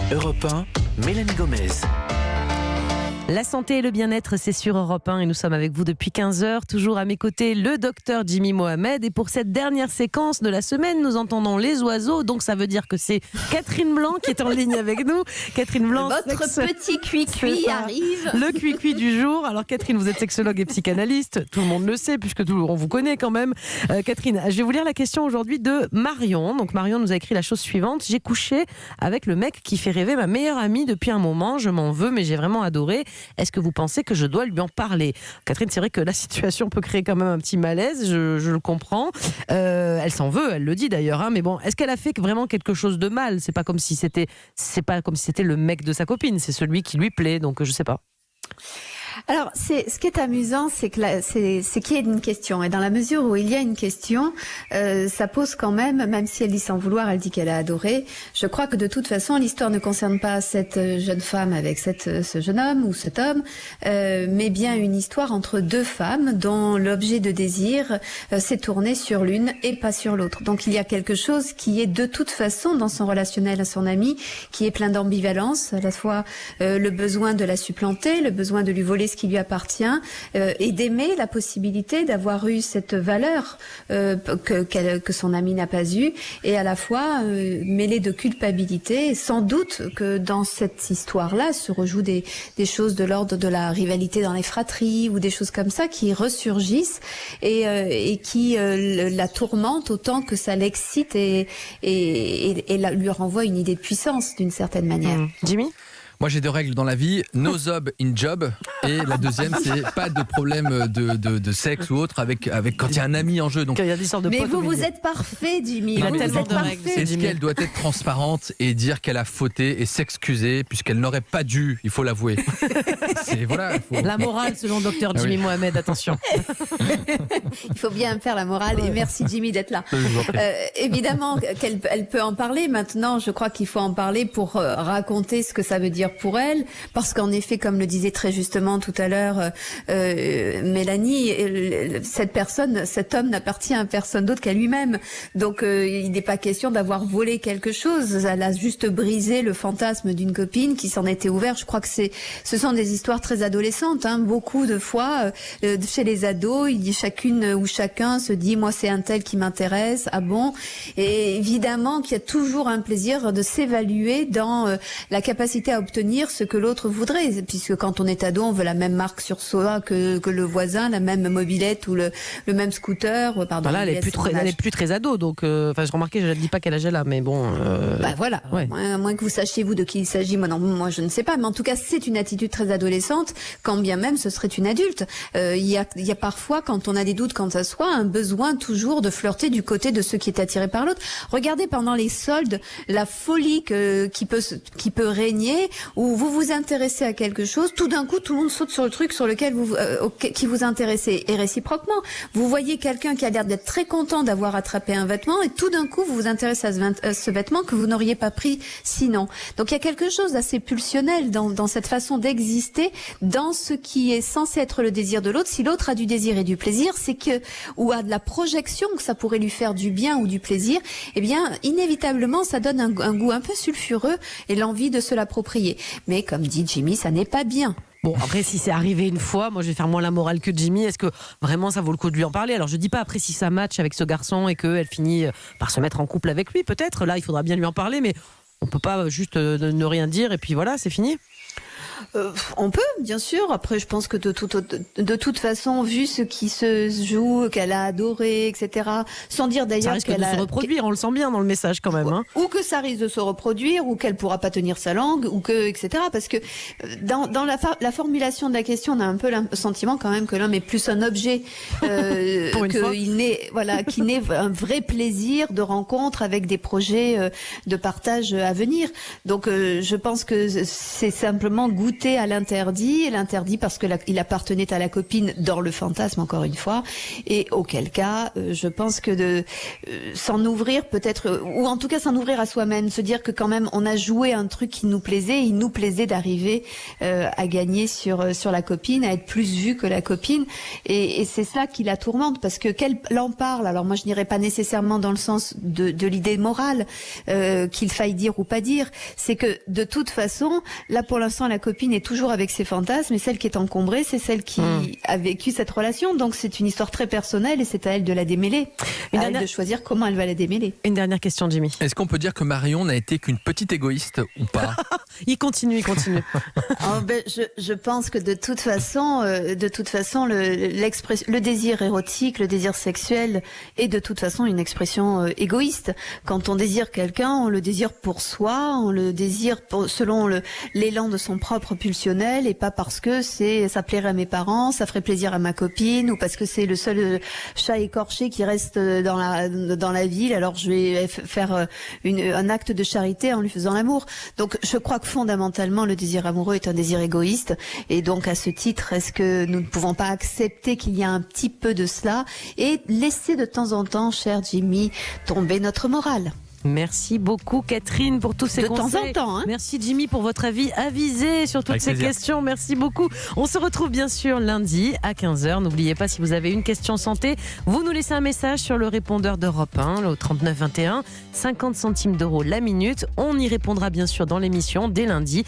Europe 1, Mélanie Gomez. La santé et le bien-être, c'est sur Europe 1 et nous sommes avec vous depuis 15h. Toujours à mes côtés, le docteur Jimmy Mohamed. Et pour cette dernière séquence de la semaine, nous entendons les oiseaux. Donc ça veut dire que c'est Catherine Blanc qui est en ligne avec nous. Catherine Blanc, votre petit cuicui arrive. Le cuicui du jour. Alors Catherine, vous êtes sexologue et psychanalyste. Tout le monde le sait puisque on vous connaît quand même. Catherine, je vais vous lire la question aujourd'hui de Marion. Donc Marion nous a écrit la chose suivante. J'ai couché avec le mec qui fait rêver ma meilleure amie depuis un moment. Je m'en veux, mais j'ai vraiment adoré. Est-ce que vous pensez que je dois lui en parler ? Catherine, c'est vrai que la situation peut créer quand même un petit malaise, je le comprends. Elle s'en veut, elle le dit d'ailleurs. Hein, mais bon, est-ce qu'elle a fait vraiment quelque chose de mal ? C'est pas comme si c'était le mec de sa copine, c'est celui qui lui plaît. Donc je sais pas. Alors, ce qui est amusant, c'est qu'il y a une question. Et dans la mesure où il y a une question, ça pose quand même si elle dit sans vouloir, elle dit qu'elle a adoré. Je crois que de toute façon, l'histoire ne concerne pas cette jeune femme avec ce jeune homme ou cet homme, mais bien une histoire entre deux femmes dont l'objet de désir s'est tourné sur l'une et pas sur l'autre. Donc il y a quelque chose qui est de toute façon dans son relationnel à son ami, qui est plein d'ambivalence, à la fois le besoin de la supplanter, le besoin de lui voler ce qui lui appartient et d'aimer la possibilité d'avoir eu cette valeur que son ami n'a pas eue, et à la fois mêlée de culpabilité. Et sans doute que dans cette histoire-là se rejouent des choses de l'ordre de la rivalité dans les fratries ou des choses comme ça qui ressurgissent et qui la tourmentent autant que ça l'excite et lui renvoie une idée de puissance d'une certaine manière. Jimmy ? Moi, j'ai deux règles dans la vie. No job in job. Et la deuxième, c'est pas de problème de sexe ou autre avec quand il y a un ami en jeu. Donc, il y a des sortes de mais vous êtes parfait, Jimmy. Il a tellement êtes de règles. Est-ce qu'elle doit être transparente et dire qu'elle a fauté et s'excuser puisqu'elle n'aurait pas dû, il faut l'avouer. La morale selon docteur Jimmy Mohamed, attention. Il faut bien faire la morale et merci Jimmy d'être là. Évidemment qu'elle peut en parler. Maintenant, je crois qu'il faut en parler pour raconter ce que ça veut dire pour elle, parce qu'en effet, comme le disait très justement tout à l'heure Mélanie, cet homme n'appartient à personne d'autre qu'à lui-même. Donc il n'est pas question d'avoir volé quelque chose. Elle a juste brisé le fantasme d'une copine qui s'en était ouverte. Je crois que ce sont des histoires très adolescentes. Hein. Beaucoup de fois, chez les ados, chacune ou chacun se dit, moi c'est un tel qui m'intéresse. Ah bon ? Et évidemment qu'il y a toujours un plaisir de s'évaluer dans la capacité à obtenir ce que l'autre voudrait, puisque quand on est ado, on veut la même marque sur soi que le voisin, la même mobilette ou le même scooter. Pardon. Voilà, elle est plus très ado, donc je remarquais, je ne dis pas quel âge elle a, mais bon. Voilà. Ouais. À moins que vous sachiez vous de qui il s'agit, moi je ne sais pas, mais en tout cas c'est une attitude très adolescente, quand bien même ce serait une adulte. Il y a parfois, quand on a des doutes quant à soi, un besoin toujours de flirter du côté de ceux qui est attiré par l'autre. Regardez pendant les soldes la folie qui peut régner, où vous vous intéressez à quelque chose, tout d'un coup tout le monde saute sur le truc sur lequel qui vous intéressez, et réciproquement. Vous voyez quelqu'un qui a l'air d'être très content d'avoir attrapé un vêtement, et tout d'un coup vous vous intéressez à ce vêtement que vous n'auriez pas pris sinon. Donc il y a quelque chose d'assez pulsionnel dans cette façon d'exister, dans ce qui est censé être le désir de l'autre. Si l'autre a du désir et du plaisir, ou a de la projection que ça pourrait lui faire du bien ou du plaisir, eh bien inévitablement ça donne un goût un peu sulfureux et l'envie de se l'approprier. Mais comme dit Jimmy, ça n'est pas bien. Bon, après, si c'est arrivé une fois, moi je vais faire moins la morale que Jimmy. Est-ce que vraiment ça vaut le coup de lui en parler ? Alors je dis pas après si ça match avec ce garçon et qu'elle finit par se mettre en couple avec lui, peut-être. Là, il faudra bien lui en parler, mais on peut pas juste ne rien dire et puis voilà, c'est fini. On peut, bien sûr. Après, je pense que de toute façon, vu ce qui se joue, qu'elle a adoré, etc., sans dire d'ailleurs qu'elle risque de se reproduire, on le sent bien dans le message quand même. Hein. Ou que ça risque de se reproduire, ou qu'elle pourra pas tenir sa langue, ou que, etc. Parce que dans la formulation de la question, on a un peu le sentiment quand même que l'homme est plus un objet qu'il n'ait un vrai plaisir de rencontre avec des projets de partage à venir. Donc, je pense que c'est simplement goûter goûté à l'interdit parce que il appartenait à la copine dans le fantasme, encore une fois, et auquel cas, je pense que s'en ouvrir peut-être, ou en tout cas s'en ouvrir à soi-même, se dire que quand même on a joué un truc qui nous plaisait, il nous plaisait d'arriver à gagner sur la copine, à être plus vu que la copine, et c'est ça qui la tourmente, parce que qu'elle en parle, alors moi je n'irais pas nécessairement dans le sens de l'idée morale, qu'il faille dire ou pas dire, c'est que de toute façon, là pour l'instant la copine est toujours avec ses fantasmes, et celle qui est encombrée, c'est celle qui a vécu cette relation, donc c'est une histoire très personnelle et c'est à elle de la démêler, à elle de choisir comment elle va la démêler. Une dernière question, Jimmy. Est-ce qu'on peut dire que Marion n'a été qu'une petite égoïste ou pas? Il continue. Je pense que de toute façon, le désir érotique, le désir sexuel est de toute façon une expression égoïste. Quand on désire quelqu'un, on le désire pour soi, on le désire selon l'élan de son propre pulsionnel, et pas parce que ça plairait à mes parents, ça ferait plaisir à ma copine, ou parce que c'est le seul chat écorché qui reste dans la ville, alors je vais faire un acte de charité en lui faisant l'amour. Donc je crois que fondamentalement le désir amoureux est un désir égoïste, et donc à ce titre, est-ce que nous ne pouvons pas accepter qu'il y a un petit peu de cela et laisser de temps en temps, cher Jimmy, tomber notre morale? Merci beaucoup Catherine pour tous ces conseils. De temps en temps. Merci Jimmy pour votre avis avisé sur toutes ces questions. Merci beaucoup. On se retrouve bien sûr lundi à 15h. N'oubliez pas, si vous avez une question santé, vous nous laissez un message sur le répondeur d'Europe 1, au 39 21, 50 centimes d'euros la minute. On y répondra bien sûr dans l'émission dès lundi.